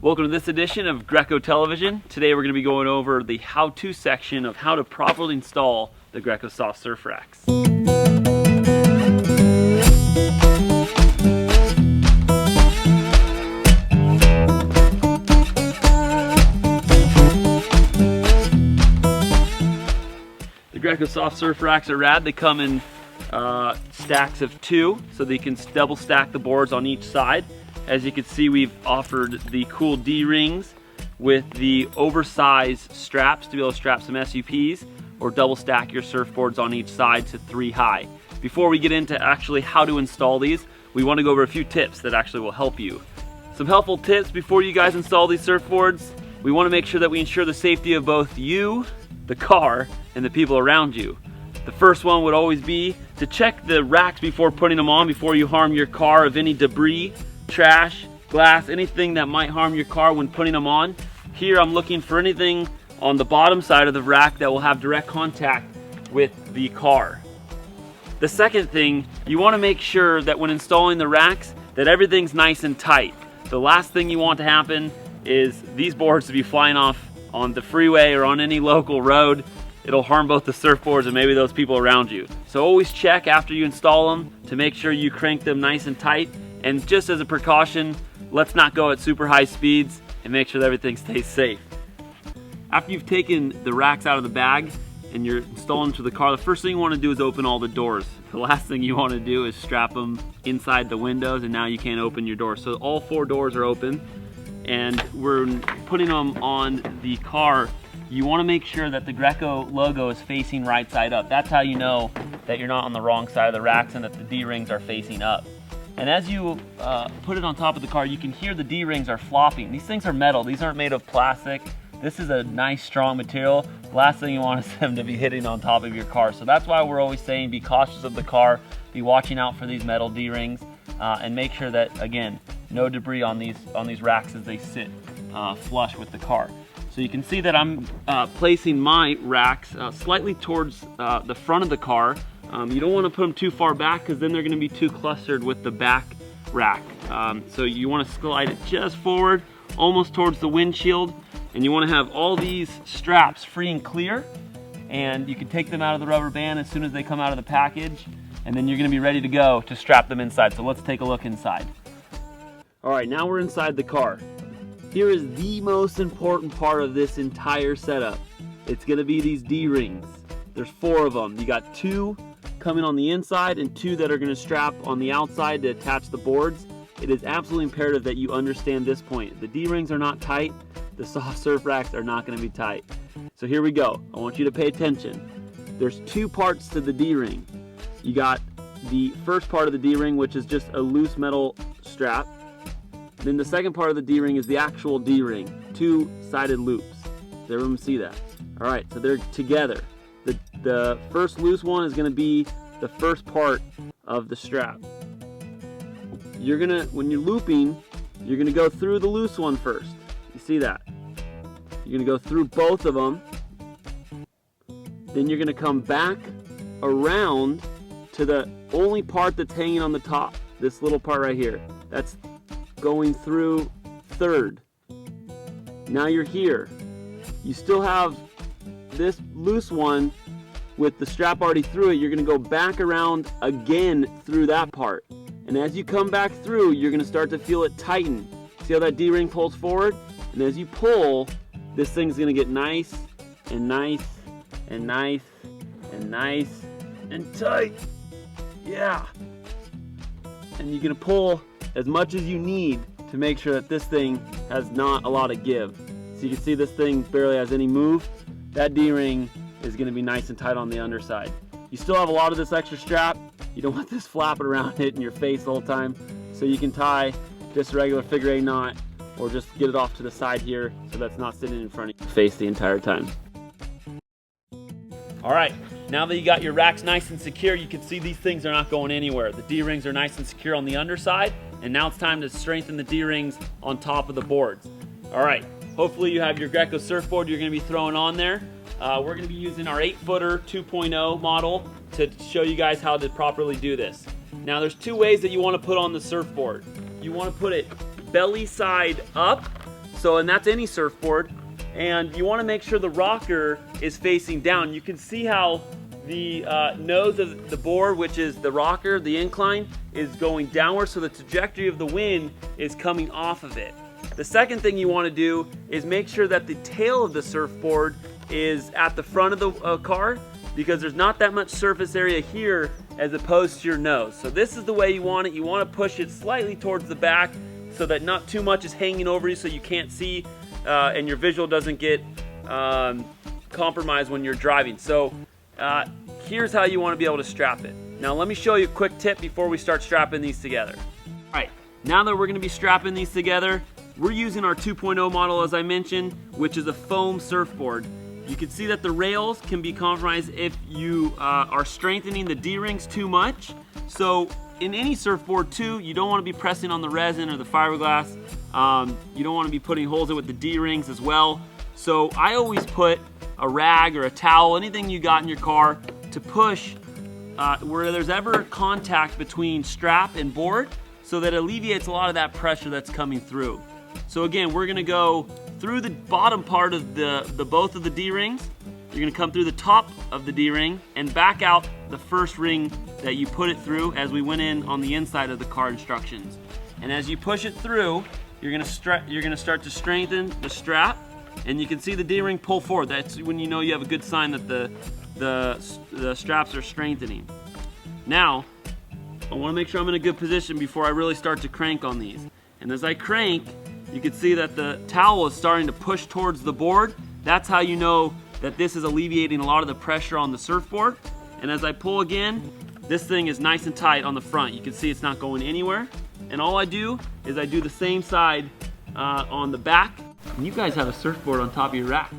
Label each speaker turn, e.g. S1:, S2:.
S1: Welcome to this edition of Greco Television. Today we're going to be going over the how-to section of how to properly install the Greco Soft Surf Racks. The Greco Soft Surf Racks are rad. They come in stacks of 2, so that you can double stack the boards on each side. As you can see, we've offered the cool D-rings with the oversized straps to be able to strap some SUPs or double stack your surfboards on each side to 3 high. Before we get into actually how to install these, we want to go over a few tips that actually will help you. Some helpful tips before you guys install these surfboards. We want to make sure that we ensure the safety of both you, the car, and the people around you. The first one would always be to check the racks before putting them on, before you harm your car of any debris, trash, glass, anything that might harm your car when putting them on. Here I'm looking for anything on the bottom side of the rack that will have direct contact with the car. The second thing, you want to make sure that when installing the racks that everything's nice and tight. The last thing you want to happen is these boards to be flying off on the freeway or on any local road. It'll harm both the surfboards and maybe those people around you. So always check after you install them to make sure you crank them nice and tight. And just as a precaution, let's not go at super high speeds and make sure that everything stays safe. After you've taken the racks out of the bag and you're installing them to the car, the first thing you want to do is open all the doors. The last thing you want to do is strap them inside the windows, and now you can't open your doors. So all 4 doors are open, and we're putting them on the car. You want to make sure that the Greco logo is facing right side up. That's how you know that you're not on the wrong side of the racks and that the D-rings are facing up. And as you put it on top of the car, you can hear the D-rings are flopping. These things are metal. These aren't made of plastic. This is a nice, strong material. The last thing you want is them to be hitting on top of your car. So that's why we're always saying be cautious of the car, be watching out for these metal D-rings, and make sure that, again, no debris on these racks as they sit flush with the car. So you can see that I'm placing my racks slightly towards the front of the car. You don't want to put them too far back because then they're going to be too clustered with the back rack. So you want to slide it just forward, almost towards the windshield, and you want to have all these straps free and clear, and you can take them out of the rubber band as soon as they come out of the package, and then you're going to be ready to go to strap them inside. So let's take a look inside. All right, now we're inside the car. Here is the most important part of this entire setup. It's going to be these D-rings. There's 4 of them. You got 2 coming on the inside and 2 that are going to strap on the outside to attach the boards. It is absolutely imperative that you understand this point. The D-rings are not tight. The soft surf racks are not going to be tight. So here we go. I want you to pay attention. There's 2 parts to the D-ring. You got the first part of the D-ring, which is just a loose metal strap. Then the second part of the D-ring is the actual D-ring, 2-sided loops. Does everyone see that? All right, so they're together. The first loose one is going to be the first part of the strap. You're gonna, when you're looping, you're gonna go through the loose one first. You see that? You're gonna go through both of them. Then you're gonna come back around to the only part that's hanging on the top. This little part right here. That's going through third. Now you're here. You still have this loose one with the strap already through it. You're going to go back around again through that part, and as you come back through, you're going to start to feel it tighten. See how that D-ring pulls forward? And as you pull, this thing's going to get nice and nice and nice and nice and tight. Yeah. And you're going to pull as much as you need to make sure that this thing has not a lot of give. So you can see this thing barely has any move. That D-ring is going to be nice and tight on the underside. You still have a lot of this extra strap. You don't want this flapping around hitting your face the whole time. So you can tie just a regular figure 8 knot, or just get it off to the side here so that's not sitting in front of your face the entire time. All right, now that you got your racks nice and secure, you can see these things are not going anywhere. The D-rings are nice and secure on the underside, and now it's time to strengthen the D-rings on top of the boards. All right, hopefully you have your Greco surfboard you're going to be throwing on there. We're going to be using our 8-footer 2.0 model to show you guys how to properly do this. Now there's 2 ways that you want to put on the surfboard. You want to put it belly side up and that's any surfboard. And you want to make sure the rocker is facing down. You can see how the nose of the board, which is the rocker, the incline, is going downward, so the trajectory of the wind is coming off of it. The second thing you want to do is make sure that the tail of the surfboard is at the front of the car, because there's not that much surface area here as opposed to your nose. So this is the way you want it. You want to push it slightly towards the back so that not too much is hanging over you so you can't see and your visual doesn't get compromised when you're driving. So here's how you want to be able to strap it. Now let me show you a quick tip before we start strapping these together. All right, now that we're going to be strapping these together, we're using our 2.0 model, as I mentioned, which is a foam surfboard. You can see that the rails can be compromised if you are strengthening the D-rings too much. So in any surfboard too, you don't want to be pressing on the resin or the fiberglass. You don't want to be putting holes in with the D-rings as well. So I always put a rag or a towel, anything you got in your car, to push where there's ever contact between strap and board, so that it alleviates a lot of that pressure that's coming through. So again, we're gonna go through the bottom part of both of the D-rings. You're gonna come through the top of the D-ring and back out the first ring that you put it through, as we went in on the inside of the car instructions. And as you push it through, you're gonna start to strengthen the strap, and you can see the D-ring pull forward. That's when you know you have a good sign that the straps are strengthening. Now, I wanna make sure I'm in a good position before I really start to crank on these. And as I crank, you can see that the towel is starting to push towards the board. That's how you know that this is alleviating a lot of the pressure on the surfboard. And as I pull again, this thing is nice and tight on the front. You can see it's not going anywhere. And all I do is I do the same side on the back. And you guys have a surfboard on top of your rack.